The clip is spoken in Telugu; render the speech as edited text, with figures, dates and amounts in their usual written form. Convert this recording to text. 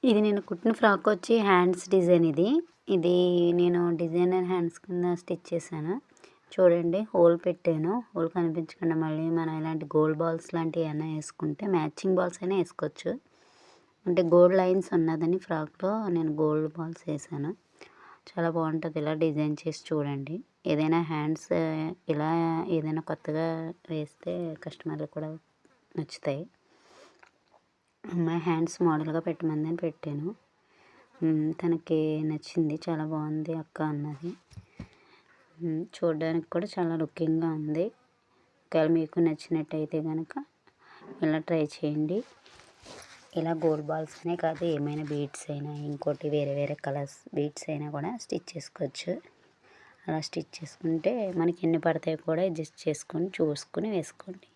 ఇది నేను కుట్టిన ఫ్రాక్ వచ్చి హ్యాండ్స్ డిజైన్ ఇది. ఇది నేను డిజైనర్ హ్యాండ్స్ కింద స్టిచ్ చేశాను. చూడండి హోల్ పెట్టాను. హోల్ కనిపించకుండా మళ్ళీ మనం ఇలాంటి గోల్డ్ బాల్స్ లాంటివి ఏమైనా వేసుకుంటే మ్యాచింగ్ బాల్స్ అయినా వేసుకోవచ్చు. అంటే గోల్డ్ లైన్స్ ఉన్నదని ఫ్రాక్లో నేను గోల్డ్ బాల్స్ వేసాను. చాలా బాగుంటుంది. ఇలా డిజైన్ చేసి చూడండి. ఏదైనా హ్యాండ్స్ ఇలా ఏదైనా కొత్తగా వేస్తే కస్టమర్లకు కూడా నచ్చుతాయి. అమ్మాయి హ్యాండ్స్ మోడల్గా పెట్టమందని పెట్టాను. తనకి నచ్చింది. చాలా బాగుంది అక్క అన్నది. చూడడానికి కూడా చాలా లుకింగ్గా ఉంది. ఒకవేళ మీకు నచ్చినట్టయితే కనుక ఇలా ట్రై చేయండి. ఇలా గోల్డ్ బాల్స్ అనే కాదు, ఏమైనా బీడ్స్ అయినా ఇంకోటి వేరే వేరే కలర్స్ బీడ్స్ అయినా కూడా స్టిచ్ చేసుకోవచ్చు. అలా స్టిచ్ చేసుకుంటే మనకి ఎన్ని పడతాయో కూడా అడ్జస్ట్ చేసుకొని చూసుకొని వేసుకోండి.